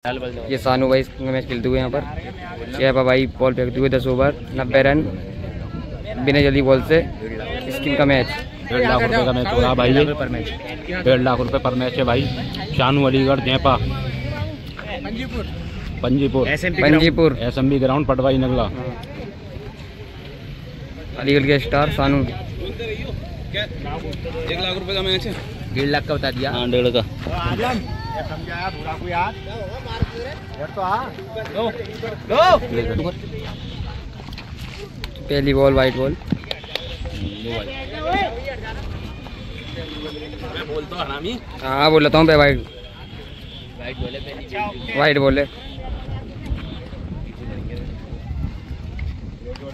ये सानू भाई मैच खेलते हुए यहाँ पर शेफा भाई बॉल फेंकते हुए 10 ओवर 90 रन बिना जल्दी बॉल से स्किन का मैच 1.5 लाख रुपए का मैच हो रहा भाई। 1.5 लाख रुपए पर मैच है भाई। शानू अलीगढ़ जयपा पंजीपुर SMB ग्राउंड पटवाई नगला। अलीगढ़ के स्टार सानू 1 लाख रुपए का मैच है। 1.5 लाख का बता दिया। 1.5 का। पहली बॉल वाइट बॉल। हाँ बोल लेता हूँ वाइट बॉल है।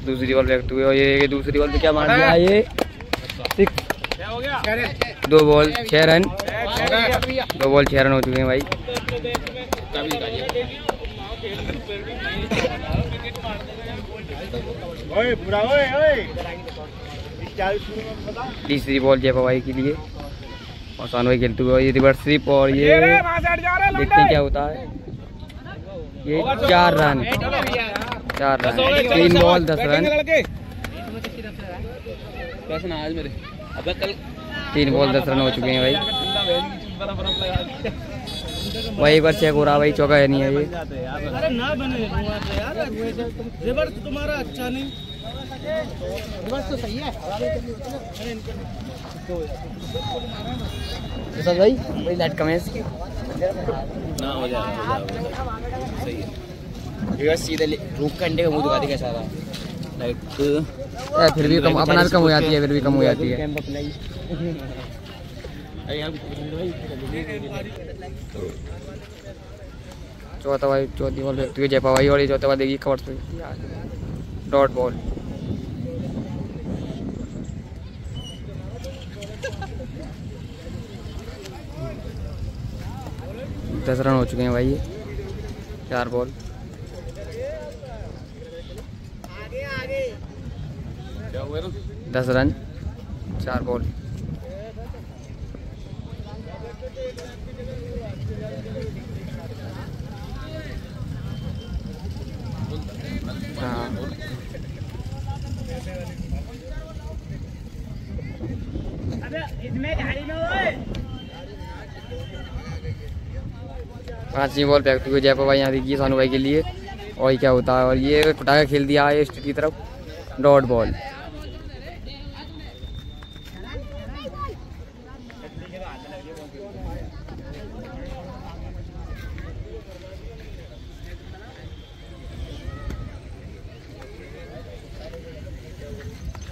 दूसरी बॉल फेंकते हुए और ये दूसरी बॉल पे क्या मार दिया ये 6। 2 बॉल 6 रन। 2 बॉल 6 रन हो चुके हैं भाई। तीसरी बॉल जयपा भाई के लिए और सानू भाई खेलते हुए ये रिवर्स स्लिप और ये देखते हैं क्या होता है। ये 4 run 3 ball 10 run. 3 ball 10 run हो चुके हैं भाई। वही पर चेक हो रहा भाई, चौका है नहीं है ये। रिवर्स तुम्हारा अच्छा नहीं, रिवर्स तो सही है भाई। वही लाइट का मैच ना हो जाएगा सही है। रिवर्स सीधे रुक कंडे का मुंह दिखा देगा सारा लाइट। फिर भी कम अपना भी कम हो जाती है, फिर भी कम हो जाती है। चौथा भाई चौथी बॉल फेंकती हुई जयपा भाई और ये चौथा भाई देखिए कवर पे डॉट बॉल। दस रन हो चुके हैं भाई ये 4 बॉल। क्या हुआ ना 10 रन 4 बॉल। हाँ 5वीं बॉल फेंकते हुए जयपा भाई यहाँ देखिए सानू भाई के लिए और ये क्या होता है और ये पटाखा खेल दिया है स्टेट की तरफ डॉट बॉल।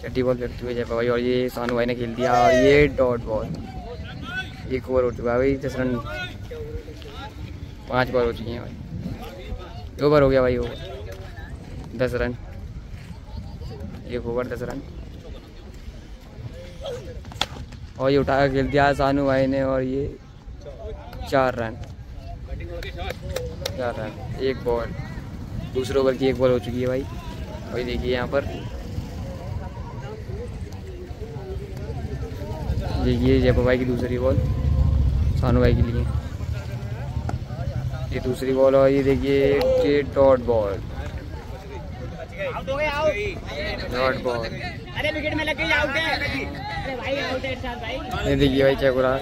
छठी बॉल फेंकते हुए जयपा भाई और ये सानू भाई ने खेल दिया और ये डॉट बॉल। 1 ओवर हो चुका है भाई। 10 रन 5 बॉल हो चुकी हैं भाई। ओवर हो गया भाई। ओवर 10 रन 1 ओवर 10 रन और ये उठा कर खेल दिया सानू भाई ने और ये 4 रन 1 बॉल। दूसरे ओवर की 1 बॉल हो चुकी है भाई। वही देखिए यहाँ पर देखिए जयपा भाई की दूसरी बॉल सानू भाई के लिए ये दूसरी बॉल और ये देखिए ये डॉट बॉल। डॉट बॉल अरे विकेट में लग गई, आउट है। अरे भाई आउट है इरशाद भाई। ये देखिए भाई चेक हो रहा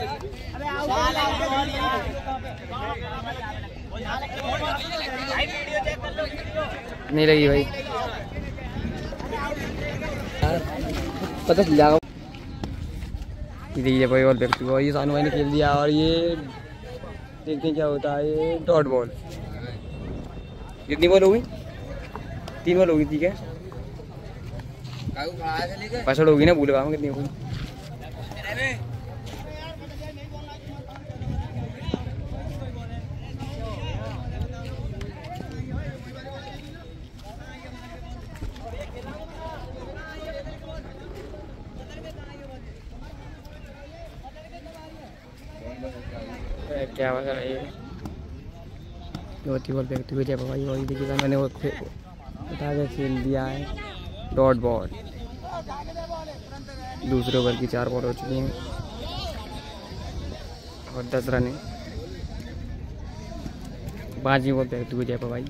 नहीं लगी भाई, पता चल जाएगा। ये देखिए भाई और व्यक्ति को ये सानू भाई ने खेल दिया और ये देखते हैं क्या होता है। ये डॉट बॉल। कितनी बॉल होगी? 3 बॉल होगी। ठीक है पसड़ होगी ना, भूल गया कितनी होगी। क्या वगैरह ये चौथी बॉल फेंकते हुए जयपा भाई वही देखिएगा मैंने वो उठा के खेल दिया है डॉट बॉल। दूसरे ओवर की 4 बॉल हो चुकी हैं और 10 रन है। 5वीं बॉल फेंकते हुए जयपा भाई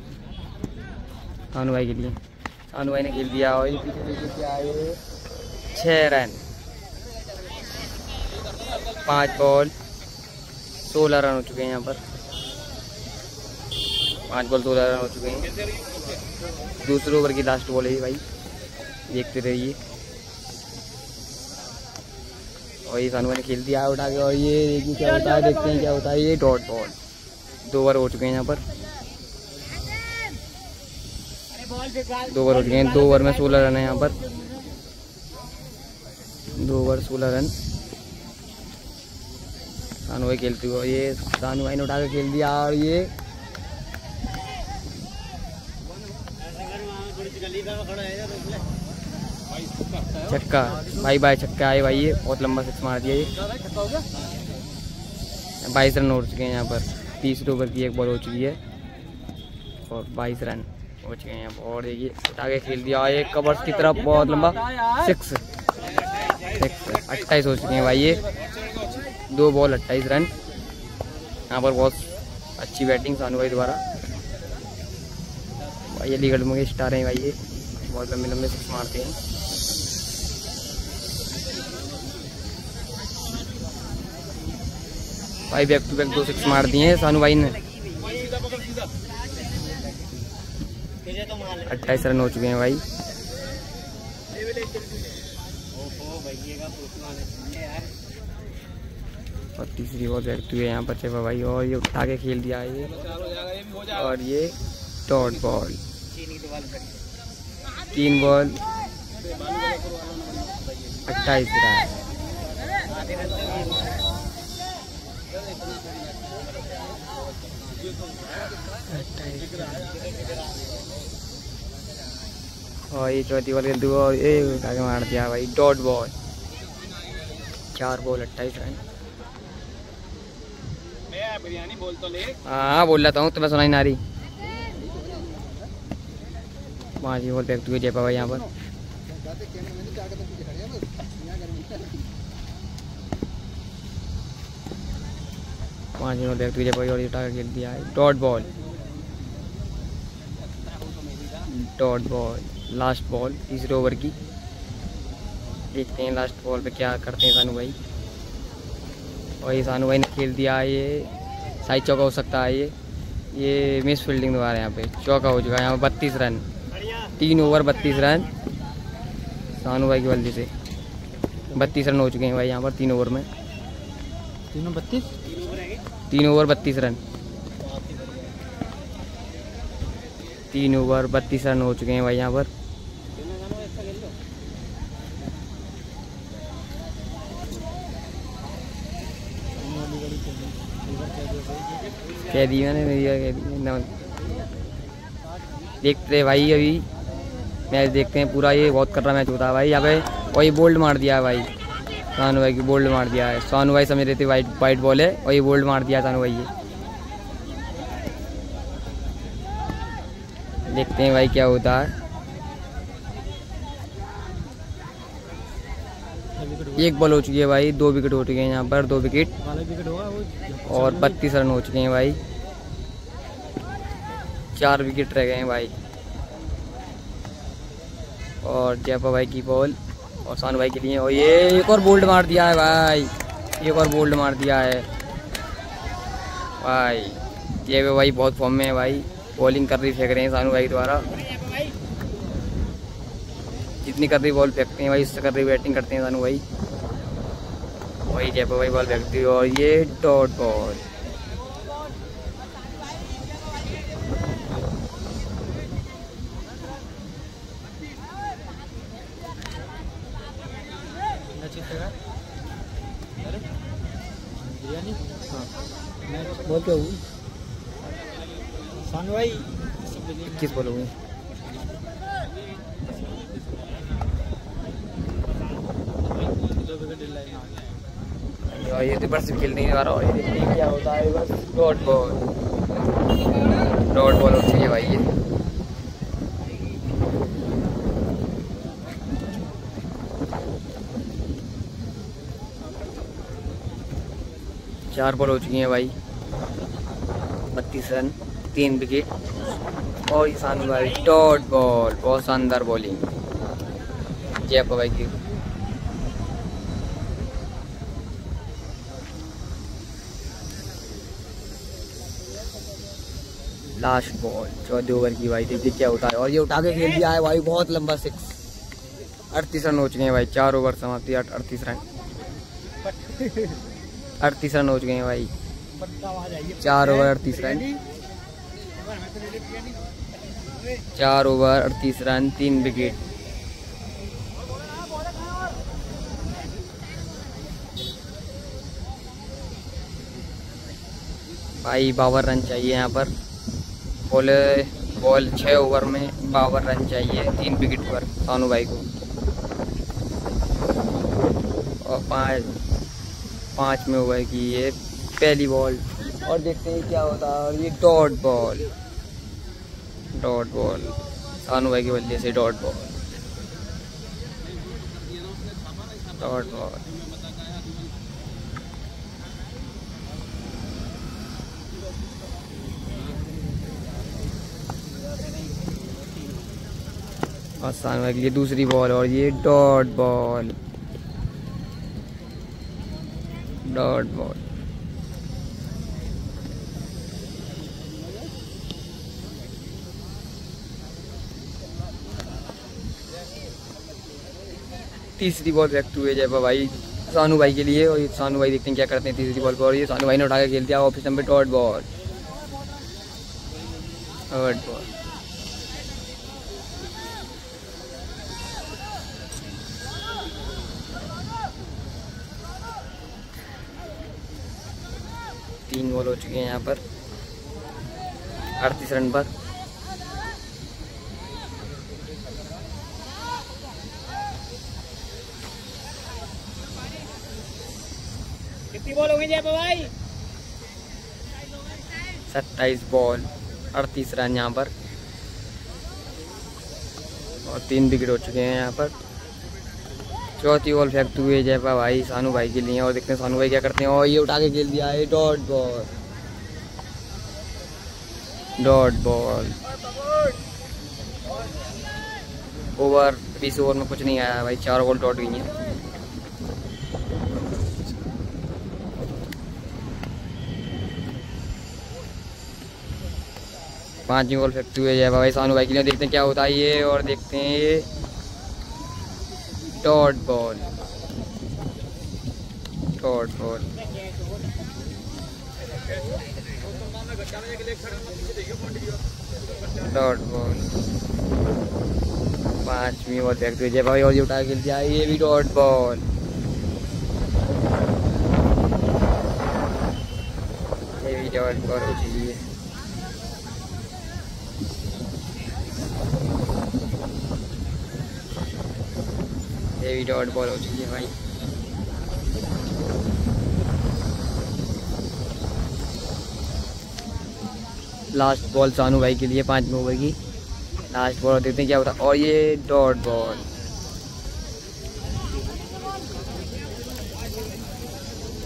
सानू भाई के लिए। सानू भाई ने खेल दिया और पीछे आए 6 रन। 5 बॉल 16 रन हो चुके हैं यहाँ पर। 5 बॉल 16 रन हो चुके हैं। दूसरे ओवर की लास्ट बॉल है भाई, देखते रहिए। और ये सानू भाई ने खेल दिया उठा के और ये देखिए क्या होता है, देखते हैं क्या होता है। ये डॉट बॉल 2 ओवर हो चुके हैं यहाँ पर। 2 ओवर हो चुके हैं। 2 ओवर में 16 रन है यहाँ पर। 2 ओवर 16 रन। सानू भाई खेलते हुए, ये सानू भाई ने उठा के खेल दिया और ये छक्का। भाई बाय छक्का है भाई, ये बहुत लंबा सिक्स मार दिया ये। 22 रन हो चुके हैं यहाँ पर। 30 ओवर की 1 बॉल हो चुकी है और 22 रन हो चुके हैं यहाँ पर। और देखिए उठा के खेल दिया एक कवर्स की तरफ, बहुत लंबा 6। 28 हो चुके हैं भाई ये। 2 बॉल 28 रन। यहाँ पर बहुत अच्छी बैटिंग सानू भाई द्वारा। भाई अलीगढ़ में स्टार हैं भाई, ये बहुत लंबे लंबे सिक्स मारते हैं। भाई बैक टू बैक 2 सिक्स मार दिए हैं सानू भाई ने। 28 रन हो चुके हैं भाई। और तीसरी बॉल बैठती हुई यहाँ पर चेपा भाई और ये उठा के खेल दिया है ये। और ये डॉट बॉल 3 बॉल 28 रन। और ये चौथी बॉल खेलते हुए और ये उठा के मार दिया भाई dot ball. 4 ball 28 run. Biryani बोल तो ले। हाँ बोल रहा हूँ, तुम्हें सुनाई ना रही। 5वीं बॉल फेंकते हुए जयपा भाई यहाँ पर। पाँचवीं बॉल फेंकते हुए जयपा और उठा के खेल दिया है dot ball. Dot ball last ball तीसरे ओवर की। देखते हैं लास्ट बॉल पे क्या करते हैं सानू भाई। और ये सानू भाई ने खेल दिया है, ये साइड चौका हो सकता है। ये मिस फील्डिंग द्वारा यहाँ पे चौका हो चुका है यहाँ पर। 32 रन। 3 ओवर 32 रन सानू भाई की बल्ली से। 32 रन हो चुके हैं भाई यहाँ पर 3 ओवर में। 3 ओवर 32 रन। 3 ओवर 32 रन हो चुके हैं भाई यहाँ पर। कह दी मैंने, देखते भाई अभी मैच देखते हैं पूरा। ये बहुत कर रहा मैच होता है भाई यहाँ पे। और ये बोल्ड मार दिया है भाई सानू भाई की। बोल्ड मार दिया है सानू भाई, समझ रहे थे वाइट बॉल है और ये बोल्ड मार दिया सानू भाई ये। देखते हैं भाई क्या होता है। 1 बॉल हो चुकी है भाई। 2 विकेट हो चुके हैं यहाँ पर। 2 विकेट और 32 रन हो चुके हैं भाई। 4 विकेट रह गए हैं भाई। और जयपा भाई की बॉल और सानू भाई के लिए। और ये एक और बोल्ड मार दिया है भाई। एक और बोल्ड मार दिया है भाई। जयपा भाई बहुत फॉर्म में है भाई। बॉलिंग कर रही फेंक रहे हैं सानू भाई द्वारा। जितनी कर रही बॉल फेंकते हैं भाई, इससे कर रही बैटिंग करते हैं सानू भाई। वही जयपा भाई बॉल फेंकती है और ये डॉट बॉल। बोल क्या हुई सानू भाई 21 बॉल हुई। और ये रिवर्स खेल नहीं आ रहा। और ये देखिए क्या होता है बस डॉट बॉल। डॉट बॉल होती है भाई ये। चार बॉल हो चुकी हैं भाई। 32 रन। 3 विकेट। और ये सानू भाई डॉट बॉल, बहुत शानदार बॉलिंग जयप्पा भाई की। लास्ट बॉल 14 ओवर की भाई, देखिए क्या होता है। और ये उठा के खेल दिया है भाई, बहुत लंबा 6। 38 रन हो चुके हैं भाई, 4 ओवर समाप्ति 38 रन। 38 रन हो चुके हैं भाई, 4 over 38 run. 4 over 38 run, 3 wicket. भाई 52 रन चाहिए यहाँ पर। बॉल 6 ओवर में 52 रन चाहिए, 3 विकेट पर सानू भाई को। और 5 में ओवर की ये पहली बॉल। और देखते हैं क्या होता है। और ये डॉट बॉल सानू भाई के बल्ले से डॉट बॉल। और सानू भाई के लिए दूसरी बॉल। और ये डॉट बॉल। तीसरी बॉल बैक टू जयप्पा भाई सानू भाई के लिए। और ये सानू भाई देखते हैं क्या करते हैं तीसरी बॉल पर। और ये सानू भाई ने उठा के खेल दिया ऑफिस नंबर डॉट बॉल। तीन बॉल हो चुके हैं यहाँ पर 38 रन पर। कितनी बॉल हो गई जयप्पा भाई? 27 बॉल 38 रन यहाँ पर। और 3 विकेट हो चुके हैं यहाँ पर। चौथी बॉल फेंकते हुए जयप्पा भाई सानू भाई के लिए। और देखते हैं सानू भाई क्या करते हैं। और ये उठा के खेल दिया है डॉट बॉल। ओवर 20 ओवर में कुछ नहीं आया भाई, 4 बॉल डॉट गई हैं। पांचवी बॉल फेंकते हुए जयप्पा भाई सानू भाई के लिए। देखते हैं क्या होता है ये। और देखते हैं ये डॉट बॉल। पांचवी बॉल फेंकते हुए जयप्पा भाई। और ये उठा के खेल दिया है, ये भी डॉट बॉल। ये भी डॉट बॉल हो चुकी है। ये भी डॉट बॉल हो चुकी है भाई। लास्ट बॉल सानू भाई के लिए 5 ओवर की लास्ट बॉल। देखते हैं क्या होता है। और ये डॉट बॉल।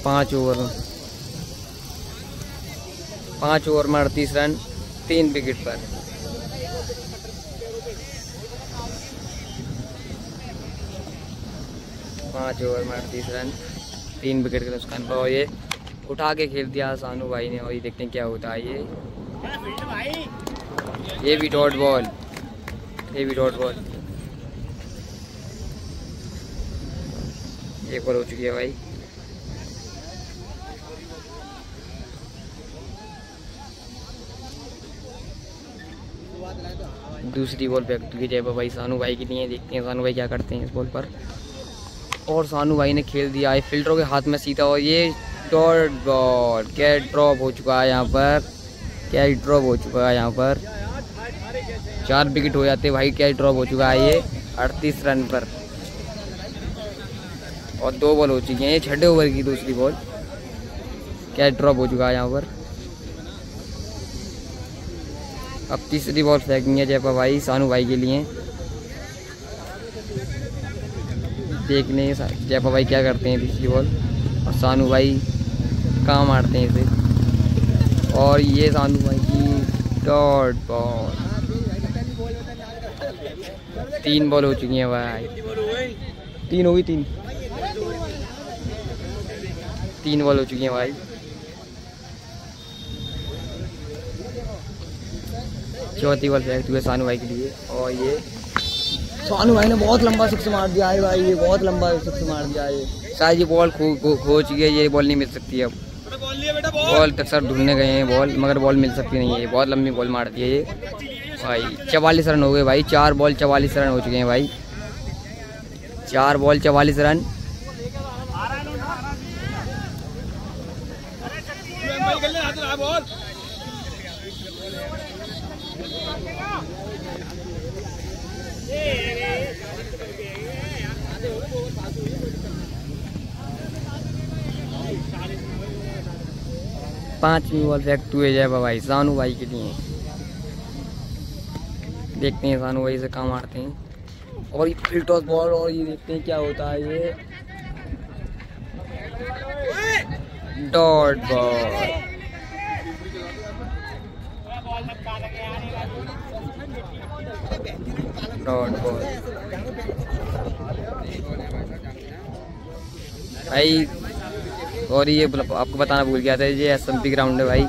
पाँच ओवर में 38 रन, 3 विकेट पर। पाँच ओवर में 38 रन, 3 विकेट के नुकसान पर। और ये उठा के खेल दिया सानू भाई ने। और ये देखते हैं क्या होता है ये भी डॉट बॉल। एक बॉल हो चुकी है भाई। दूसरी बॉल फेंक चुकी जयप्पा भाई सानू भाई के लिए। देखते हैं सानू भाई क्या करते हैं इस बॉल पर। और सानू भाई ने खेल दिया है फील्डरों के हाथ में सीधा। और ये डॉट बॉल। कैच ड्रॉप हो चुका है यहाँ पर। 4 विकेट हो जाते भाई, कैच ड्रॉप हो चुका है ये 38 रन पर। और 2 बॉल हो चुकी हैं, ये 6 ओवर की दूसरी बॉल। कैच ड्रॉप हो चुका है यहाँ पर। अब तीसरी बॉल फेंकेंगे जयप्पा भाई सानू भाई के लिए। देखने जयप्पा भाई क्या करते हैं तीसरी बॉल। और सानू भाई कहाँ मारते हैं इसे। और ये सानू भाई की डॉट बॉल। 3 बॉल हो चुकी हैं भाई। 3 होगी 3 बॉल हो चुकी हैं भाई। चौथी बॉल फेंकते हुए सानू भाई के लिए, और ये सानू भाई ने बहुत लंबा सिक्स मार दिया है भाई। ये बहुत लंबा सिक्स मार दिया है। शायद ये बॉल खो चुकी है, ये बॉल नहीं मिल सकती अब। बॉल तक सर ढूंढने गए हैं बॉल, मगर बॉल मिल सकती नहीं है। ये बहुत लंबी बॉल मार दी है ये भाई। 44 रन हो गए भाई। 4 बॉल 44 रन हो चुके हैं भाई। 4 बॉल 44 रन। पांचवी बॉल फेंकते हुए जाए भाई सानू भाई के लिए। देखते हैं सानू भाई से कहाँ मारते हैं। और ये फील्ड टॉस बॉल, और ये देखते हैं क्या होता है। ये डॉट बॉल। डॉट बॉल भाई। और ये आपको बताना भूल गया था, ये SMP ग्राउंड है भाई।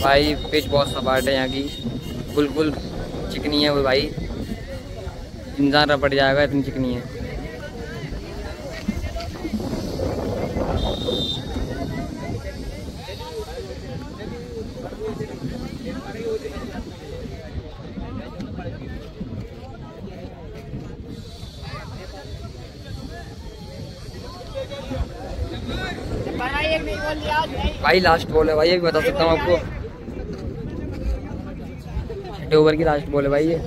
भाई पिच बहुत सपाट है यहाँ की, बिल्कुल चिकनी है वो भाई। इंसान रपट जाएगा, इतनी चिकनी है। भाई लास्ट बॉल है भाई, ये भी बता सकता हूँ आपको। 6 ओवर की लास्ट बॉल है भाई ये।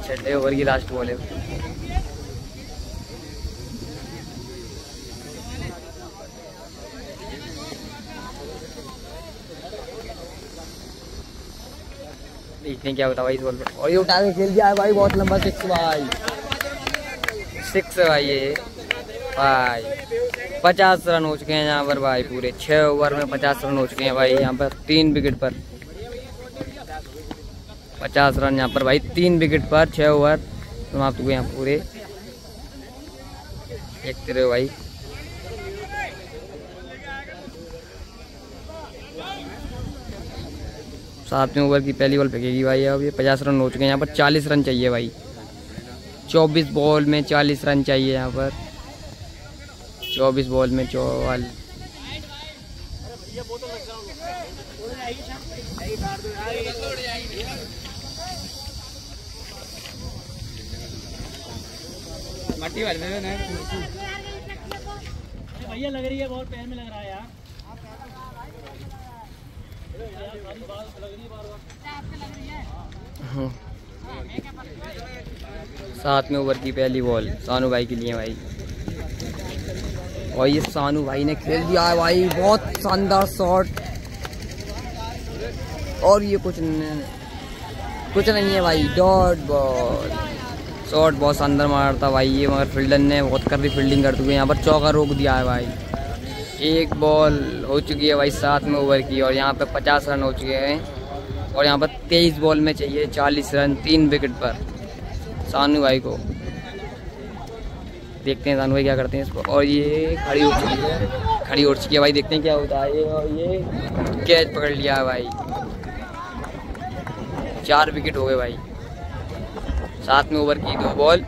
छठे ओवर की लास्ट बॉल है। देखते हैं क्या होता है भाई इस बॉल पर। और ये उठा के खेल दिया है भाई, बहुत लंबा सिक्स भाई। 6 है भाई ये भाई। 50 रन हो चुके हैं यहाँ पर भाई। पूरे 6 ओवर में 50 रन हो चुके हैं भाई यहाँ पर 3 विकेट पर। 50 रन यहाँ पर भाई 3 विकेट पर 6 ओवर समाप्त हुए यहाँ पूरे। देखते रहो भाई। सातवें ओवर की पहली बॉल फेंकेगी भाई। अब ये 50 रन हो चुके हैं यहाँ पर। 40 रन चाहिए भाई। 24 बॉल में 40 रन चाहिए यहाँ पर। 24 बॉल में 44। भैया लग रही है, बहुत पैर में लग रहा है यार। 7वें ओवर की पहली बॉल सानू भाई के लिए भाई। और ये सानू भाई ने खेल दिया है भाई, बहुत शानदार शॉट। और ये कुछ नहीं है भाई, डॉट बॉल। शॉट बहुत शानदार मारता भाई ये, मगर फील्डर ने बहुत कर दी फील्डिंग करते हुए यहाँ पर चौका रोक दिया है भाई। 1 बॉल हो चुकी है भाई 7वें ओवर की, और यहाँ पे 50 रन हो चुके हैं। और यहाँ पर 23 बॉल में चाहिए 40 रन 3 विकेट पर सानू भाई को। देखते हैं सानू भाई क्या करते हैं इसको। और ये खड़ी हो चुकी है भाई। देखते हैं क्या होता है ये। और ये कैच पकड़ लिया है भाई। 4 विकेट हो गए भाई। 7वें ओवर की 2 बॉल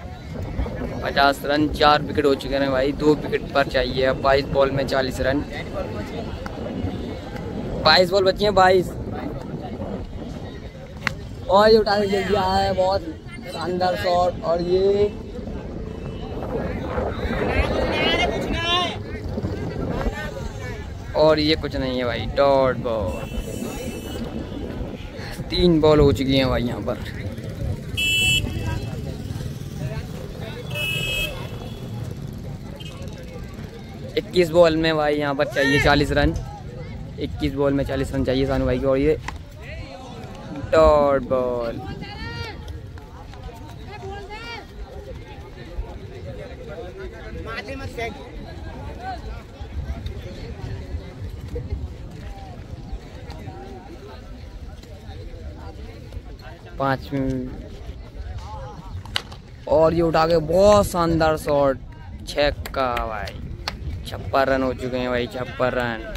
50 रन 4 विकेट हो चुके हैं भाई। 2 विकेट पर चाहिए अब। 22 बॉल में 40 रन। 22 बॉल बची हैं 22। और ये उठा के खेल दिया है, बहुत शानदार शॉट। और ये कुछ नहीं है भाई, डॉट बॉल। 3 बॉल हो चुकी हैं भाई यहाँ पर। इक्कीस बॉल में भाई यहाँ पर चाहिए 40 रन। 21 बॉल में 40 रन चाहिए सानू भाई को। और ये डॉट बॉल। पाँच और ये उठा के बहुत शानदार शॉट, छक्का भाई। 56 रन हो चुके हैं भाई, 56 रन।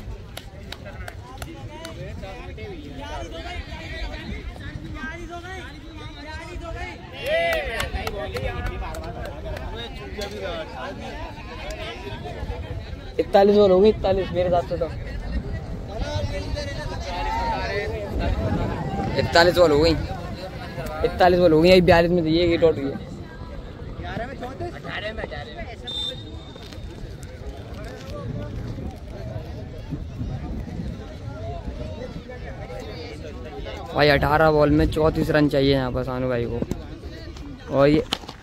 इकतालीस बॉल हो गई, 41 मेरे हिसाब से तो 41 बॉल हो गई, 41 बॉल हो गई। 42 में तो ये डॉट हुई है। भाई 18 बॉल में 34 रन चाहिए यहाँ पर सानू भाई को। और ये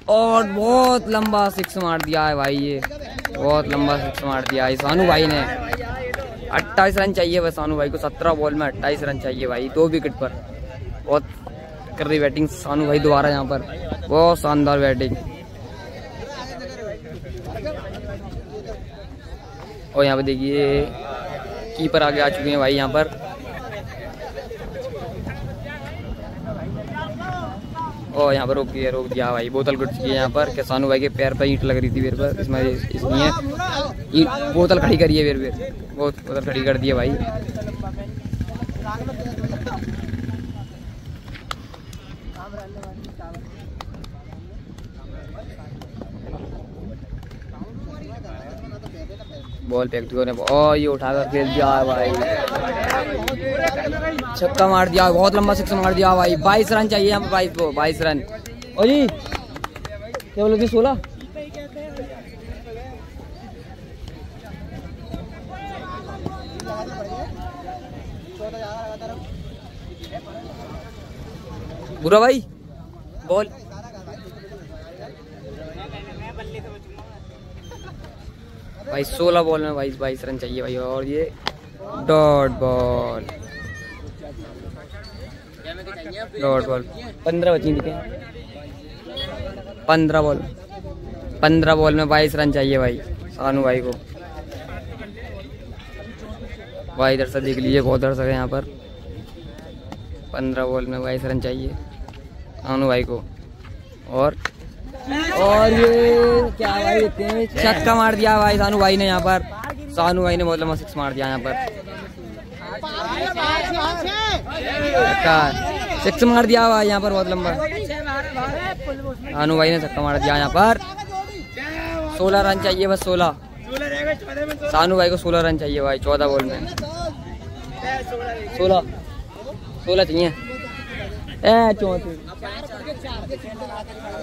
और बहुत लंबा सिक्स मार दिया है भाई, ये बहुत लंबा सिक्स मार दिया है सानू भाई ने। 28 रन चाहिए बस सानू भाई को। 17 बॉल में 28 रन चाहिए भाई, 2 विकेट पर। बहुत कर रही बैटिंग सानू भाई दोबारा यहाँ पर, बहुत शानदार बैटिंग। और यहाँ पे देखिए कीपर आगे आ चुके हैं भाई यहाँ पर। और यहाँ पर रोक दिया भाई। बोतल गुट की यहाँ पर, सानू भाई के पैर पर ईंट लग रही थी फिर पर, इसमें इसलिए ईंट बोतल खड़ी करी है फिर बोतल खड़ी कर दी है भाई। बॉल फेंक दिया ने और ये उठाकर खेल दिया है भाई, छक्का मार दिया, बहुत लंबा सिक्स मार दिया भाई। 22 रन चाहिए यहाँ पर 22 रन। और जी क्या बोलो कि 16 बुरा भाई बॉल। भाई 16 बॉल में 22 रन चाहिए भाई। और ये डॉट बॉल, 15 बची दिखे। 15 बॉल में 22 रन चाहिए भाई सानू भाई को। भाई इधर से देख लीजिए, बहुत दर्शक है यहाँ पर। 15 बॉल में 22 रन चाहिए सानू भाई को। और ये क्या भाई, देखते हैं छक्का मार दिया भाई सानू भाई ने यहाँ पर। सानू भाई ने बहुत लंबा सिक्स मार दिया यहाँ पर, सिक्स मार दिया भाई यहाँ पर बहुत लंबा। सानू भाई ने छक्का मार दिया यहाँ पर। 16 रन चाहिए बस, 16। सानू भाई को 16 रन चाहिए भाई 14 बॉल में। 16 चाहिए। 34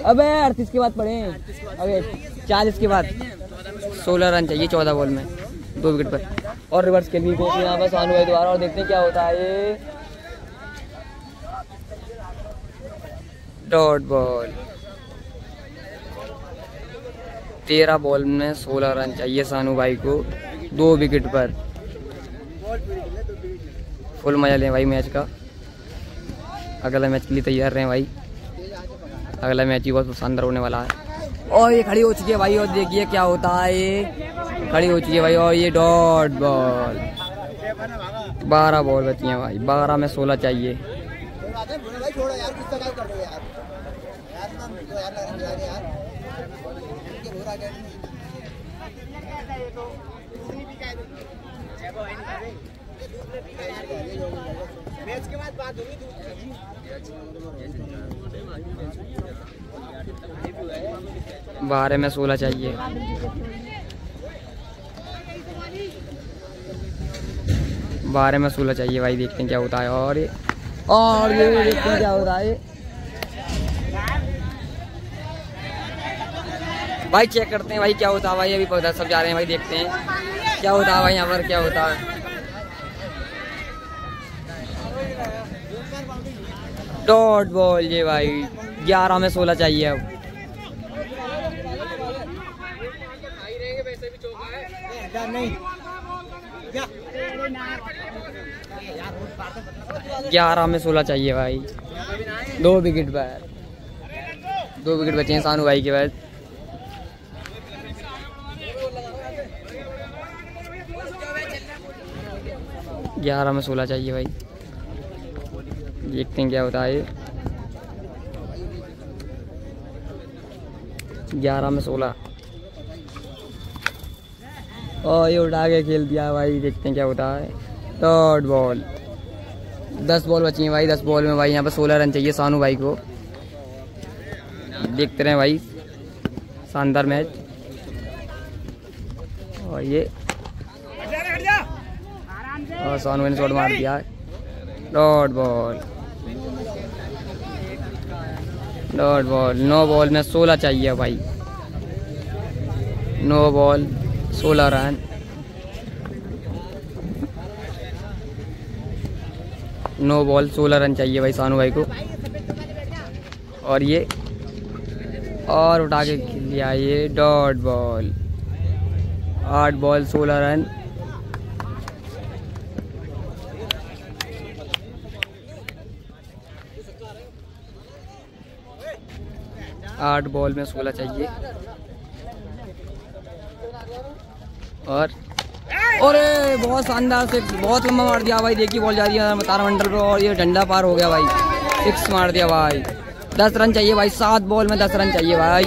अबे 38 के बाद पढ़े, अबे 40 के बाद 16 रन चाहिए 14 बॉल में, 2 विकेट पर। और रिवर्स खेल भी कोशिश यहाँ पर सानू भाई द्वारा। और देखते हैं क्या होता है। ये डॉट बॉल, 13 बॉल में 16 रन चाहिए सानू भाई को, 2 विकेट पर। फुल मजा लें भाई मैच का। अगला मैच के लिए तैयार रहें भाई, अगला मैच ही बहुत शानदार होने वाला है। और ये खड़ी हो चुकी है भाई, और देखिए क्या होता है। ये खड़ी हो चुकी है भाई। और ये डॉट बॉल, 12 बॉल बची हैं भाई, 12 में 16 चाहिए। मैच के बाद बात होगी। 12 में 16 चाहिए। 12 में 16 चाहिए भाई, देखते हैं क्या होता है। और ये देखते हैं क्या होता है भाई। चेक करते हैं भाई क्या होता है भाई। अभी पता सब जा रहे हैं भाई, देखते हैं क्या होता है भाई यहाँ पर, क्या होता है। डॉट बॉल ये भाई, 11 में 16 चाहिए अब। 11 में 16 चाहिए भाई। 2 विकेट पर 2 विकेट बचे हैं सानू भाई के बाद। ग्यारह में 16 चाहिए भाई। देखते हैं क्या होता है। 11 में 16 और ये उठा के खेल दिया भाई। देखते हैं क्या होता है। Dot ball. 10 बॉल बची हैं भाई। 10 बॉल में भाई यहाँ पर 16 रन चाहिए सानू भाई को। देखते रहे भाई, शानदार मैच। और ये और सानू ने शॉट मार दिया। Dot ball. 9 बॉल में 16 चाहिए भाई। 9 बॉल 16 रन। 9 बॉल 16 रन चाहिए भाई सानू भाई को। और ये और उठा के खेल लिया ये। Dot ball. 8 ball 16 run. 8 ball में 16 चाहिए। और बहुत शानदार से बहुत लंबा मार दिया भाई। देखिए बॉल जा रही है तारामंडल पर और ये डंडा पार हो गया भाई। 6 मार दिया भाई। 10 रन चाहिए भाई। 7 बॉल में 10 रन चाहिए भाई।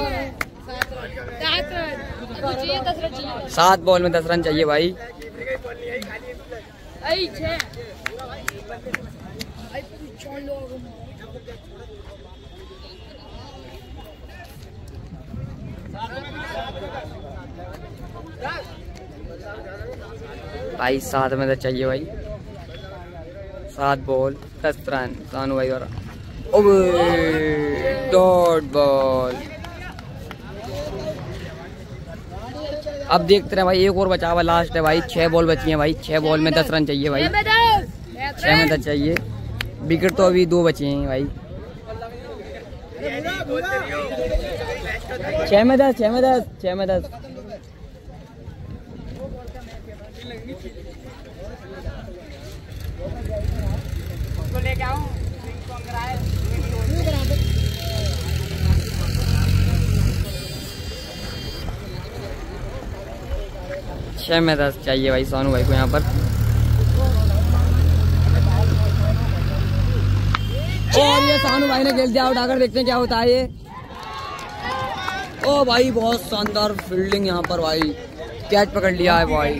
7 बॉल में 10 रन चाहिए भाई। भाई 7 में 10 चाहिए भाई। 7 बॉल 10 रन सानू भाई द्वारा। Dot ball. अब देखते रहे भाई। एक और बचा हुआ लास्ट है भाई। 6 बॉल बची हैं भाई। 6 बॉल में 10 रन चाहिए भाई। 6 में 10 चाहिए। विकेट तो अभी 2 बचे हैं भाई। 6 में 10 6 में 10 6 में 10। छः में 10 चाहिए भाई सानू भाई को यहाँ पर। और ये सानू भाई ने खेल दिया उठाकर। देखते हैं क्या होता है ये। ओ भाई बहुत शानदार फील्डिंग यहाँ पर भाई। कैच पकड़ लिया है भाई।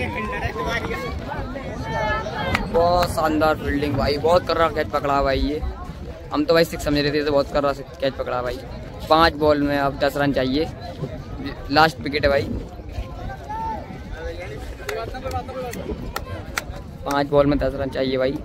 बहुत शानदार फील्डिंग भाई। बहुत कर रहा कैच पकड़ा भाई ये। हम तो भाई 6 समझ रहे थे तो बहुत कर रहा कैच पकड़ा भाई। 5 बॉल में अब 10 रन चाहिए। लास्ट विकेट है भाई। 5 बॉल में 10 रन चाहिए भाई।